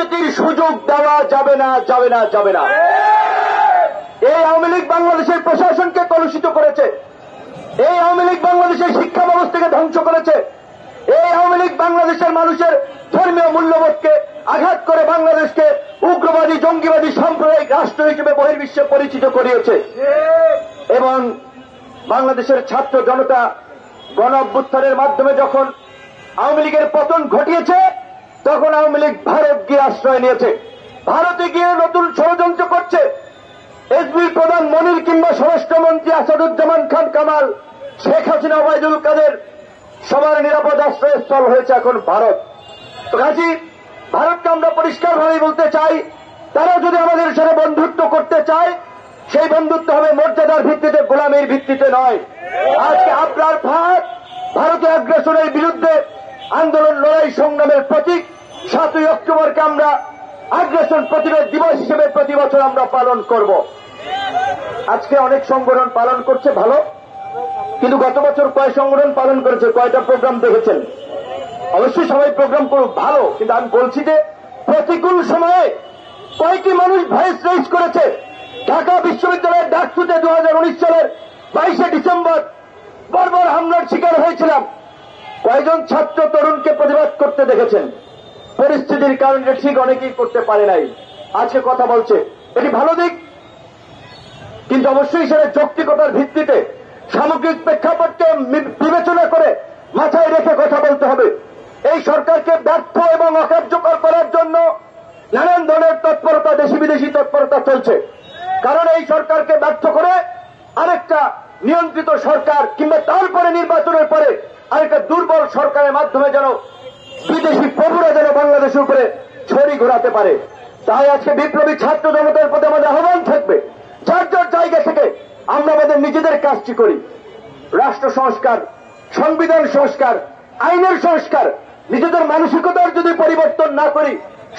রাজনীতির সুযোগ দেওয়া যাবে না, যাবে না, যাবে না। এই আওয়ামী লীগ বাংলাদেশের প্রশাসনকে কলুষিত করেছে, এই আওয়ামী লীগ বাংলাদেশের শিক্ষা ব্যবস্থাকে ধ্বংস করেছে, এই আওয়ামী লীগ বাংলাদেশের মানুষের ধর্মীয় মূল্যবোধকে আঘাত করে বাংলাদেশকে উগ্রবাদী জঙ্গিবাদী সাম্প্রদায়িক রাষ্ট্র হিসেবে বহির্বিশ্বে পরিচিত করিয়েছে। এবং বাংলাদেশের ছাত্র জনতা গণ অভ্যুত্থানের মাধ্যমে যখন আওয়ামী লীগের পতন ঘটিয়েছে, তখন আওয়ামী লীগ ভারত গিয়ে আশ্রয় নিয়েছে, ভারতে গিয়ে নতুন ষড়যন্ত্র করছে। এসবি প্রধান মনির কিংবা স্বরাষ্ট্রমন্ত্রী আসাদুজ্জামান খান কামাল, শেখ হাসিনা, ওবায়দুল কাদের সবার নিরাপদ আশ্রয়স্থল হয়েছে এখন ভারত। তো কাজী ভারতকে আমরা পরিষ্কারভাবে বলতে চাই, তারা যদি আমাদের সাথে বন্ধুত্ব করতে চায়, সেই বন্ধুত্ব হবে মর্যাদার ভিত্তিতে, গোলামীর ভিত্তিতে নয়। আজকে আপনার ভারতীয় আগ্রাসনের বিরুদ্ধে আন্দোলন, লড়াই, সংগ্রামের প্রতীক 7ই অক্টোবরকে আমরা আগ্রাসন প্রতিরোধ দিবস হিসেবে প্রতি বছর আমরা পালন করব। আজকে অনেক সংগঠন পালন করছে, ভালো, কিন্তু গত বছর কয় সংগঠন পালন করেছে, কয়টা প্রোগ্রাম দেখেছেন? অবশ্যই সবাই প্রোগ্রাম করুক, ভালো, কিন্তু আমি বলছি যে প্রতিকূল সময়ে কয়টি মানুষ ভয়েস রেজ করেছে? ঢাকা বিশ্ববিদ্যালয়ের ডাকসুতে 2019 সালের 22শে ডিসেম্বর বর্বর হামলার শিকার হয়েছিলাম। কয়জন ছাত্র তরুণকে প্রতিবাদ করতে দেখেছেন? পরিস্থিতির কারণে ঠিক অনেকেই করতে পারে নাই, আজকে কথা বলছে। এটি ভালো দিক, কিন্তু অবশ্যই সেটা যৌক্তিকতার ভিত্তিতে সামগ্রিক প্রেক্ষাপটকে বিবেচনা করে মাথায় রেখে কথা বলতে হবে। এই সরকারকে ব্যর্থ এবং অকার্যকর করার জন্য নানান ধরনের তৎপরতা, দেশি বিদেশি তৎপরতা চলছে। কারণ এই সরকারকে ব্যর্থ করে আরেকটা নিয়ন্ত্রিত সরকার কিংবা তারপরে নির্বাচনের পরে আরেকটা দুর্বল সরকারের মাধ্যমে যেন বিদেশি প্রভুরা যেন বাংলাদেশের উপরে ছড়ি ঘোরাতে পারে। তাই আজকে বিপ্লবী ছাত্র জনতার প্রতি আমাদের আহ্বান থাকবে, যার যার জায়গা থেকে আমরা আমাদের নিজেদের কাজটি করি। রাষ্ট্র সংস্কার, সংবিধান সংস্কার, আইনের সংস্কার, নিজেদের মানসিকতার যদি পরিবর্তন না করি,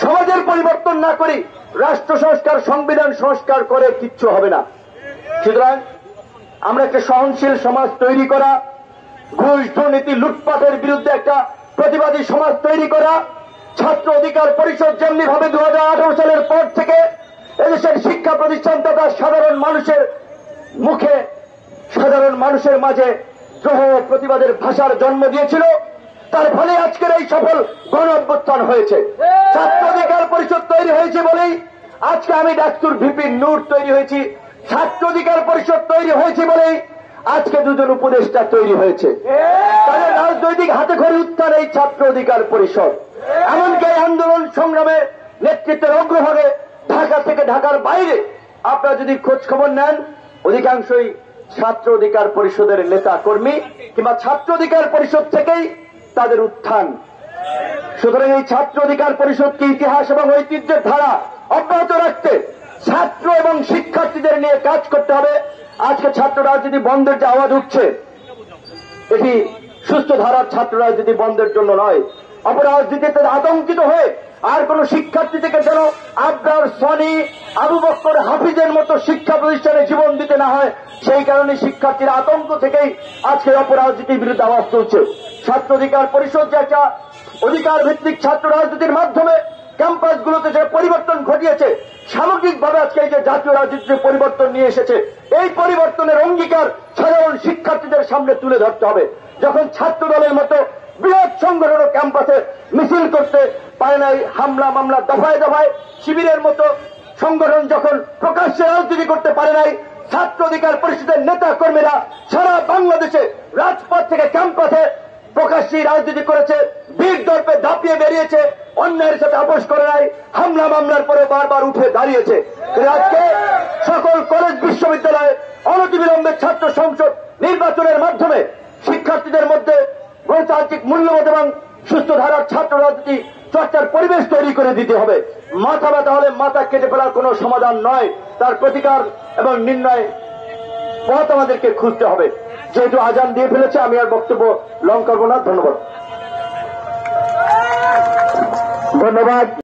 সমাজের পরিবর্তন না করি, রাষ্ট্র সংস্কার, সংবিধান সংস্কার করে কিচ্ছু হবে না। সুতরাং আমরা একটা সহনশীল সমাজ তৈরি করা, ঘুষ, দুর্নীতি, লুটপাটের বিরুদ্ধে একটা প্রতিবাদী সমাজ তৈরি করা, ছাত্র অধিকার পরিষদ যেমনি ভাবে 2018 সালের পর থেকে এদেশের শিক্ষা প্রতিষ্ঠান তথা সাধারণ মানুষের মুখে, সাধারণ মানুষের মাঝে দ্রোহ প্রতিবাদের ভাষার জন্ম দিয়েছিল, তার ফলে আজকের এই সফল গণ অভ্যুত্থান হয়েছে। ছাত্র অধিকার পরিষদ তৈরি হয়েছে বলেই আজকে আমি ডাক্তার ভিপি নূর তৈরি হয়েছি। ছাত্র অধিকার পরিষদ তৈরি হয়েছে বলেই আজকে দুজন উপদেষ্টা তৈরি হয়েছে। তাদের রাজনৈতিক হাতে খড়ি উত্থান এই ছাত্র অধিকার পরিষদ। এমনকি এই আন্দোলন সংগ্রামের নেতৃত্বের অগ্রভাগে ঢাকা থেকে ঢাকার বাইরে আপনারা যদি খোঁজ খবর নেন, অধিকাংশই ছাত্র অধিকার পরিষদের নেতা কর্মী কিংবা ছাত্র অধিকার পরিষদ থেকেই তাদের উত্থান। সুতরাং এই ছাত্র অধিকার পরিষদকে ইতিহাস এবং ঐতিহ্যের ধারা অব্যাহত রাখতে ছাত্র এবং শিক্ষার্থীদের নিয়ে কাজ করতে হবে। আজকে ছাত্র রাজনীতি বন্ধের যে আওয়াজ উঠছে, এটি সুস্থ ধারার ছাত্র রাজনীতি বন্ধের জন্য নয়। অপরাজনীতিতে আতঙ্কিত হয়ে আর কোন শিক্ষার্থী থেকে যেন আবরার, সনি, আবু বকর, হাফিজের মতো শিক্ষা প্রতিষ্ঠানে জীবন দিতে না হয়, সেই কারণে শিক্ষার্থীরা আতঙ্ক থেকেই আজকে অপরাজনীতির বিরুদ্ধে আওয়াজ তুলছে। ছাত্র অধিকার পরিষদ যে একটা অধিকার ভিত্তিক ছাত্র রাজনীতির মাধ্যমে ক্যাম্পাসগুলোতে যে পরিবর্তন ঘটিয়েছে, সামগ্রিকভাবে আজকে এই যে জাতীয় রাজনীতির পরিবর্তন নিয়ে এসেছে, এই পরিবর্তনের অঙ্গীকার সাধারণ শিক্ষার্থীদের সামনে তুলে ধরতে হবে। যখন ছাত্র দলের মতো বৃহৎ সংগঠন ক্যাম্পাসে মিছিল করতে পারে নাই, হামলা মামলা দফায় দফায়, শিবিরের মতো সংগঠন যখন প্রকাশ্যে রাজনীতি করতে পারে নাই, ছাত্র অধিকার পরিষদের নেতা কর্মীরা সারা বাংলাদেশে রাজপথ থেকে ক্যাম্পাসে প্রকাশ্যে রাজনীতি করেছে, বীর দর্পে দাপিয়ে বেরিয়েছে, অন্যায়ের সাথে আপোষ করে নাই, হামলা মামলার পরে বারবার উঠে দাঁড়িয়েছে। আজকে সকল কলেজ বিশ্ববিদ্যালয়ে অনতিবিলম্বে ছাত্র সংসদ নির্বাচনের মাধ্যমে শিক্ষার্থীদের মধ্যে গণতান্ত্রিক মূল্যবোধ এবং সুস্থ ধারার ছাত্র রাজনীতি চর্চার পরিবেশ তৈরি করে দিতে হবে। মাথা ব্যথা হলে মাথা কেটে ফেলার কোন সমাধান নয়, তার প্রতিকার এবং নির্ণয় পথ আমাদেরকে খুঁজতে হবে। যেহেতু আজান দিয়ে ফেলেছে, আমি আর বক্তব্য লং করব না। ধন্যবাদ।